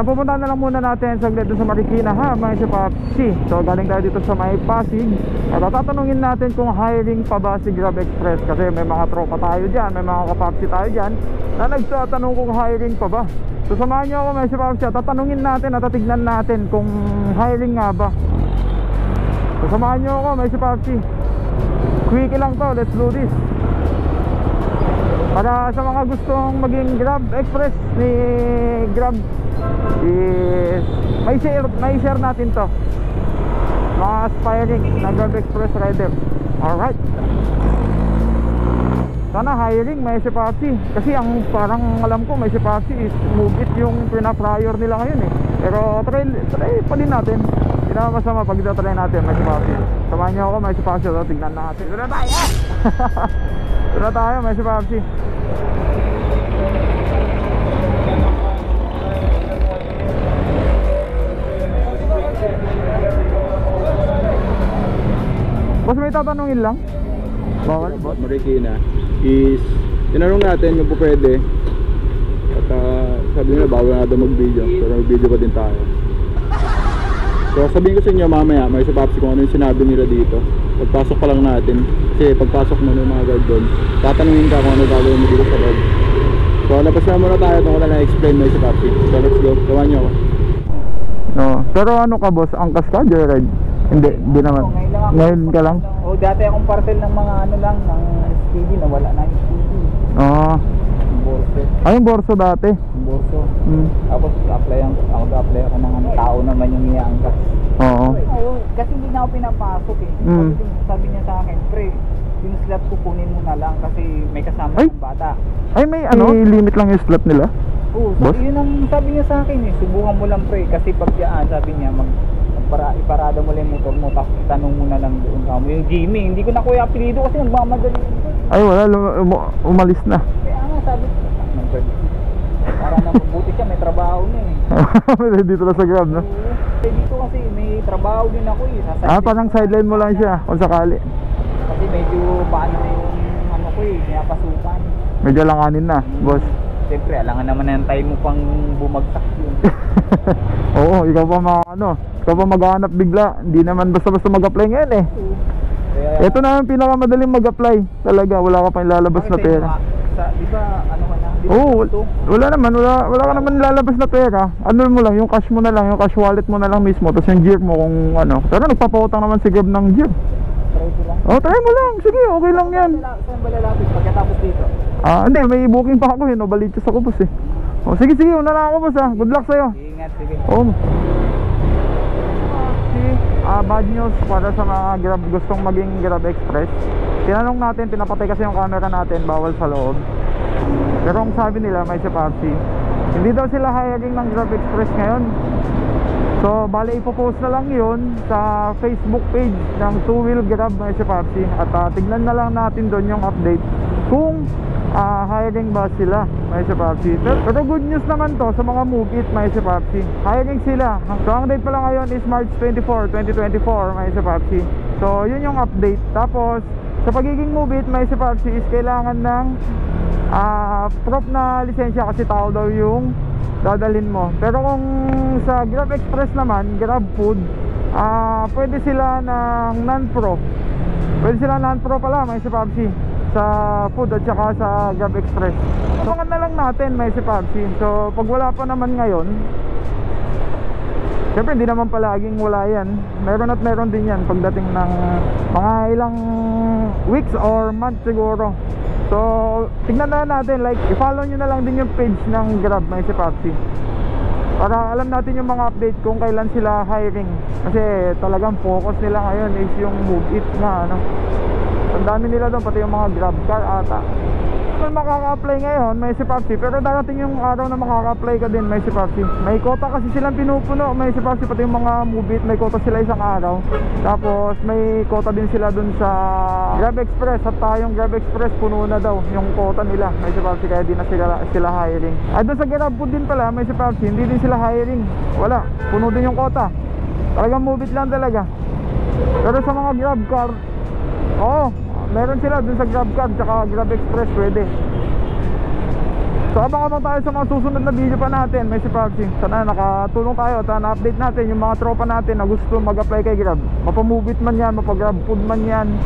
Kaya pupunta na lang muna natin saglit doon sa Marikina ha, mga Kapapsi. So galing tayo dito sa may Pasig. At tatanungin natin kung hiring pa ba si Grab Express. Kasi may mga tropa tayo dyan, may mga Kapapsi tayo dyan na nagtatanong kung hiring pa ba. So samahan nyo ako mga Kapapsi. Tatanungin natin at tatignan natin kung hiring nga ba. So samahan nyo ako mga Kapapsi. Quickie lang to, let's do this. Para sa mga gustong maging Grab Express ni Grab is may share natin to, mga aspiring na Grab Express rider. Alright, sana hiring may Kapapsi. Kasi ang parang alam ko may Kapapsi is Move It yung pina-prior nila ngayon eh. Pero try pa din natin. Hindi naman masama pag try natin may Kapapsi. Samahan nyo ako may Kapapsi. So tignan natin. Doon na tayo. Doon na tayo may Kapapsi. Boss, may tatanungin lang. Bawal, boss. Marikina is tinanong natin kung po pwede. At sabi nila bawal na daw mag-video. Pero mag-video pa din tayo. So sabihin ko sa inyo mamaya, may Kapapsi kung ano yung sinabi nila dito. Pagpasok pa lang natin. Kasi pagpasok mo ng mga guard doon, tatanungin ka kung ano gagawin mo dito sa loob. So labas na muna tayo kung wala na-explain may Kapapsi. So let's go, gawa nyo ako. No, pero ano ka boss, angkas ka, joyride? Hindi naman. Ngayon ka lang? O dati akong parcel ng mga ano lang, ng SPD, nawala na yung SPD. Oo. Borso. Ay, yung borso dati. Borso. Hmm. Tapos apply ako ng ano, tao naman yung iangkas. Oo. Oo, kasi hindi na ako pinapasok eh. Sabi niya sa akin, pre, yung slot ko kunin mo na lang kasi may kasama ng bata. Ay, may ano, limit lang yung slot nila? Oo, boss? Yun ang sabi niya sa akin eh, subukan mo lang pre, kasi pag dyan, sabi niya, iparada mo lang yung motor mo, tapos itanong mo na lang doon kamo. Yung Jimmy, hindi ko na kuya apelido kasi nagmamadali. Ay, wala, umalis na. Kaya nga sabi ko, para na mabuti siya, may trabaho niya eh. Dito na sa Grab, no? Dito kasi may trabaho din ako eh. Parang sideline mo lang siya kung sakali. Kasi medyo paano na yung ano ko eh, pinapasukan. Medyo langanin na, boss. Siyempre, alangan naman na yung time mo pang bumagsak yun. Oo, ikaw pa maghahanap bigla. Hindi naman basta-basta mag-apply ngayon eh. Ito na yung pinakamadaling mag-apply. Talaga, wala ka pa ilalabas na pera. Di ba, ano ka na? Oo, wala ka naman ilalabas na pera. Ano mo lang, yung cash mo na lang, yung cash wallet mo na lang mismo. Tapos yung gear mo kung ano. Pero nagpapautang naman si Grab ng gear. Try ko lang. Oh, try mo lang. Sige, okay lang yan. Saan ba lalapit pagkatapos dito? Hindi, may booking pa ako yun. Baliches ako, boss eh. Oh, sige, una na ako, boss ah. Good luck sa'yo. Ingat, sige. Oo. Bad news para sa mga gustong maging Grab Express. Tinanong natin, pinapatay kasi yung camera natin, bawal sa loob. Pero ang sabi nila, may Kapapsi, hindi daw sila hiring ng Grab Express ngayon. So bale ipopost na lang yun sa Facebook page ng Two Wheel Grab may Kapapsi. At tignan na lang natin doon yung update kung hiring ba sila may Kapapsi. Pero good news naman to sa mga Move It may Kapapsi. Hiring sila. So ang date pala ngayon is March 24, 2024 may Kapapsi. So yun yung update. Tapos sa pagiging Move It may Kapapsi is kailangan ng prop na lisensya kasi tao daw yung dadalhin mo. Pero kung sa Grab Express naman, Grab Food, pwede sila ng non-pro. Pwede sila non-pro pala may Kapapsi sa food at saka sa Grab Express. Abangan na lang natin may Kapapsi. So pag wala pa naman ngayon, siyempre hindi naman palaging wala yan. Meron at meron din yan pagdating ng mga ilang weeks or month siguro. So tignan na natin, like i-follow nyo na lang din yung page ng Grab may Kapapsi para alam natin yung mga update kung kailan sila hiring. Kasi talagang focus nila ngayon is yung Move It na ano. Ang dami nila doon, pati yung mga Grab car ata. Kung makaka-apply ngayon may Kapapsi, pero darating yung araw na makaka-apply ka din may Kapapsi. May quota kasi silang pinupuno may Kapapsi, pati yung mga Move It, may quota sila isang araw. Tapos may quota din sila dun sa Grab Express. At tayong Grab Express puno na daw yung quota nila may Kapapsi, kaya di na sila hiring. Ay dun sa Grab Food din pala may Kapapsi, hindi din sila hiring. Wala, puno din yung quota. Talagang Move It lang talaga. Pero sa mga Grab car, meron sila dun sa Grab car tsaka Grab Express, pwede. So abang-abang tayo sa mga susunod na video pa natin. May si Papsi, sana nakatulong tayo at na-update natin yung mga tropa natin na gusto mag-apply kay Grab. Mapamubit man yan, mapag-Grab food man yan,